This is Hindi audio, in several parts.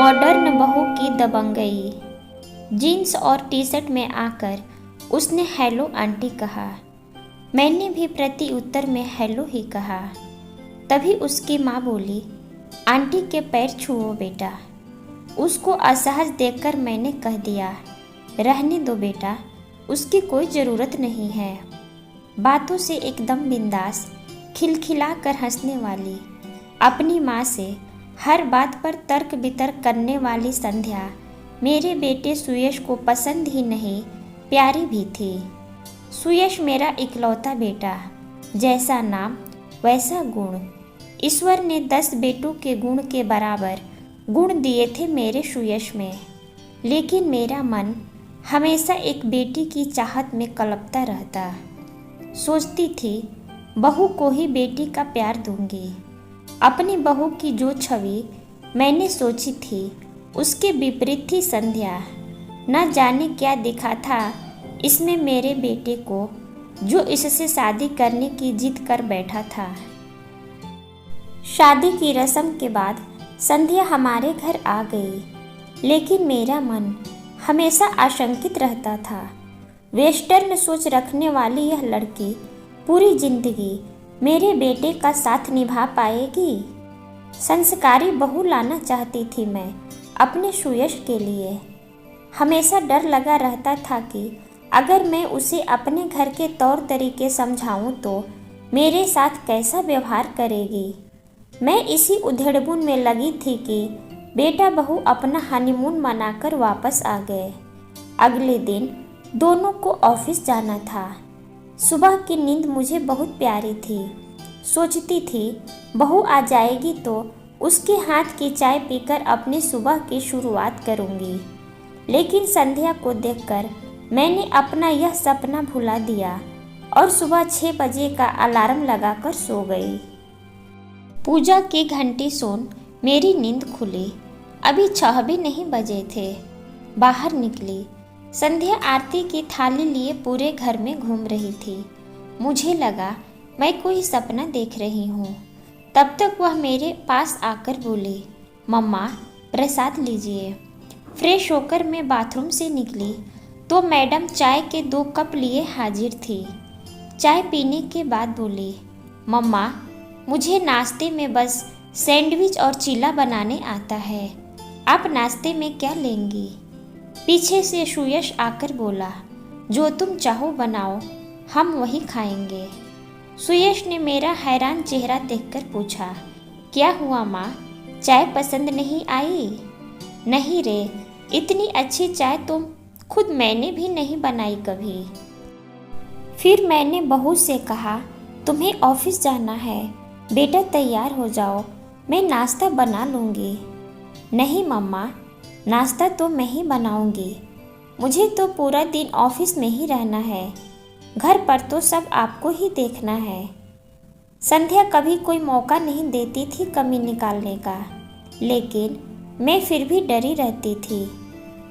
मॉडर्न बहू की दबंगई। जीन्स और टी शर्ट में आकर उसने हेलो आंटी कहा। मैंने भी प्रति उत्तर में हेलो ही कहा। तभी उसकी माँ बोली, आंटी के पैर छुओ बेटा। उसको असहज देखकर मैंने कह दिया, रहने दो बेटा, उसकी कोई ज़रूरत नहीं है। बातों से एकदम बिंदास, खिलखिला कर हंसने वाली, अपनी माँ से हर बात पर तर्क वितर्क करने वाली संध्या मेरे बेटे सुयश को पसंद ही नहीं, प्यारी भी थी। सुयश मेरा इकलौता बेटा, जैसा नाम वैसा गुण। ईश्वर ने 10 बेटों के गुण के बराबर गुण दिए थे मेरे सुयश में, लेकिन मेरा मन हमेशा एक बेटी की चाहत में कलपता रहता। सोचती थी बहू को ही बेटी का प्यार दूंगी। अपनी बहू की जो छवि मैंने सोची थी उसके विपरीत थी संध्या। न जाने क्या दिखा था इसमें मेरे बेटे को, जो इससे शादी करने की जिद कर बैठा था। शादी की रस्म के बाद संध्या हमारे घर आ गई, लेकिन मेरा मन हमेशा आशंकित रहता था। वेस्टर्न सोच रखने वाली यह लड़की पूरी जिंदगी मेरे बेटे का साथ निभा पाएगी। संस्कारी बहू लाना चाहती थी मैं अपने सुयश के लिए। हमेशा डर लगा रहता था कि अगर मैं उसे अपने घर के तौर तरीके समझाऊं तो मेरे साथ कैसा व्यवहार करेगी। मैं इसी उधेड़बुन में लगी थी कि बेटा बहू अपना हनीमून मनाकर वापस आ गए। अगले दिन दोनों को ऑफिस जाना था। सुबह की नींद मुझे बहुत प्यारी थी। सोचती थी बहू आ जाएगी तो उसके हाथ की चाय पीकर अपनी सुबह की शुरुआत करूंगी। लेकिन संध्या को देखकर मैंने अपना यह सपना भुला दिया और सुबह 6 बजे का अलार्म लगाकर सो गई। पूजा की घंटी सुन मेरी नींद खुली। अभी 6 भी नहीं बजे थे। बाहर निकली। संध्या आरती की थाली लिए पूरे घर में घूम रही थी। मुझे लगा मैं कोई सपना देख रही हूँ। तब तक वह मेरे पास आकर बोली, मम्मा प्रसाद लीजिए। फ्रेश होकर मैं बाथरूम से निकली तो मैडम चाय के 2 कप लिए हाजिर थी। चाय पीने के बाद बोली, मम्मा मुझे नाश्ते में बस सैंडविच और चीला बनाने आता है, आप नाश्ते में क्या लेंगी? पीछे से सुयश आकर बोला, जो तुम चाहो बनाओ, हम वही खाएंगे। सुयश ने मेरा हैरान चेहरा देखकर पूछा, क्या हुआ माँ, चाय पसंद नहीं आई? नहीं रे, इतनी अच्छी चाय तो खुद मैंने भी नहीं बनाई कभी। फिर मैंने बहू से कहा, तुम्हें ऑफिस जाना है, बेटा तैयार हो जाओ, मैं नाश्ता बना लूँगी। नहीं मम्मा, नाश्ता तो मैं ही बनाऊंगी, मुझे तो पूरा दिन ऑफिस में ही रहना है, घर पर तो सब आपको ही देखना है। संध्या कभी कोई मौका नहीं देती थी कमी निकालने का, लेकिन मैं फिर भी डरी रहती थी।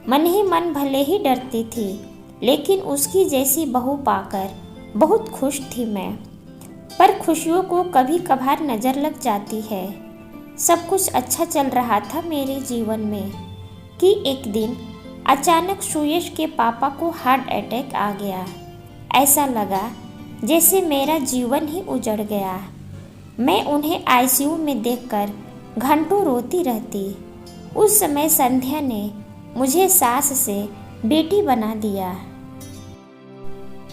मन ही मन भले ही डरती थी, लेकिन उसकी जैसी बहू पाकर बहुत खुश थी मैं। पर खुशियों को कभी कभार नज़र लग जाती है। सब कुछ अच्छा चल रहा था मेरे जीवन में कि एक दिन अचानक सुयश के पापा को हार्ट अटैक आ गया। ऐसा लगा जैसे मेरा जीवन ही उजड़ गया। मैं उन्हें आईसीयू में देखकर घंटों रोती रहती। उस समय संध्या ने मुझे सास से बेटी बना दिया।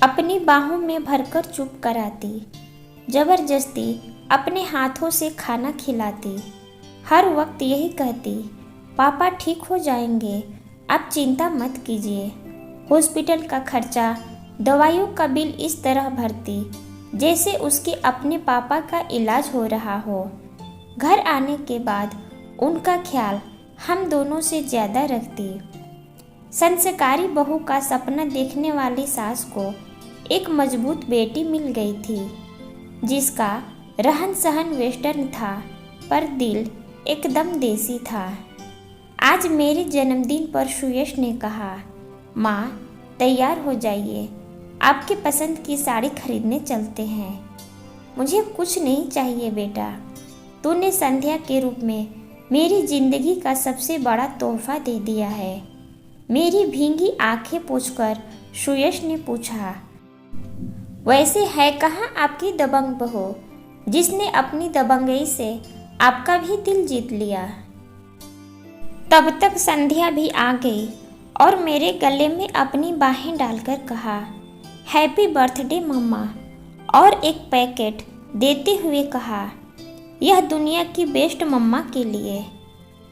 अपनी बाहों में भरकर चुप कराती, जबरदस्ती अपने हाथों से खाना खिलाती, हर वक्त यही कहती, पापा ठीक हो जाएंगे, आप चिंता मत कीजिए। हॉस्पिटल का खर्चा, दवाइयों का बिल इस तरह भरती जैसे उसके अपने पापा का इलाज हो रहा हो। घर आने के बाद उनका ख्याल हम दोनों से ज़्यादा रखती। संस्कारी बहू का सपना देखने वाली सास को एक मजबूत बेटी मिल गई थी, जिसका रहन सहन वेस्टर्न था पर दिल एकदम देसी था। आज मेरे जन्मदिन पर सुयश ने कहा, माँ तैयार हो जाइए, आपके पसंद की साड़ी खरीदने चलते हैं। मुझे कुछ नहीं चाहिए बेटा, तूने संध्या के रूप में मेरी जिंदगी का सबसे बड़ा तोहफा दे दिया है। मेरी भींगी आंखें पोंछकर सुयश ने पूछा, वैसे है कहाँ आपकी दबंग बहू जिसने अपनी दबंगई से आपका भी दिल जीत लिया। तब तक संध्या भी आ गई और मेरे गले में अपनी बाहें डालकर कहा, हैप्पी बर्थडे मम्मा, और एक पैकेट देते हुए कहा, यह दुनिया की बेस्ट मम्मा के लिए।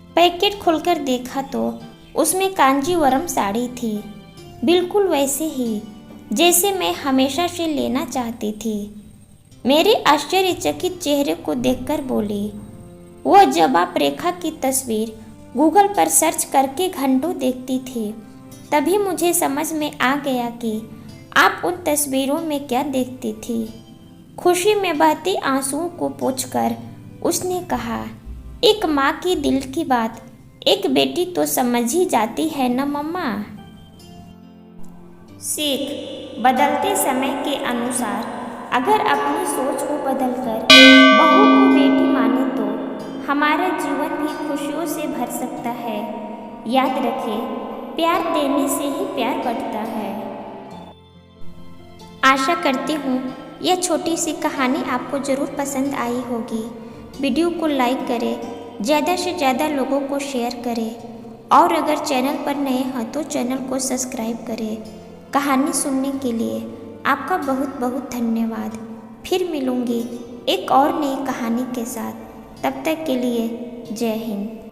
पैकेट खोलकर देखा तो उसमें कांजीवरम साड़ी थी, बिल्कुल वैसे ही जैसे मैं हमेशा से लेना चाहती थी। मेरे आश्चर्यचकित चेहरे को देखकर बोली, वह जब आप रेखा की तस्वीर गूगल पर सर्च करके घंटों देखती थी, तभी मुझे समझ में आ गया कि आप उन तस्वीरों में क्या देखती थी। खुशी में बहते आंसुओं को पोंछकर उसने कहा, एक माँ की दिल की बात एक बेटी तो समझ ही जाती है न मम्मा। सीख, बदलते समय के अनुसार अगर अपनी सोच को बदलकर बहू को बेटी माने तो हमारा जीवन भी खुशियों से भर सकता है। याद रखें, प्यार देने से ही प्यार बढ़ता है। आशा करती हूँ यह छोटी सी कहानी आपको ज़रूर पसंद आई होगी। वीडियो को लाइक करें, ज़्यादा से ज़्यादा लोगों को शेयर करें और अगर चैनल पर नए हैं तो चैनल को सब्सक्राइब करें। कहानी सुनने के लिए आपका बहुत बहुत धन्यवाद। फिर मिलूँगी एक और नई कहानी के साथ। तब तक के लिए जय हिंद।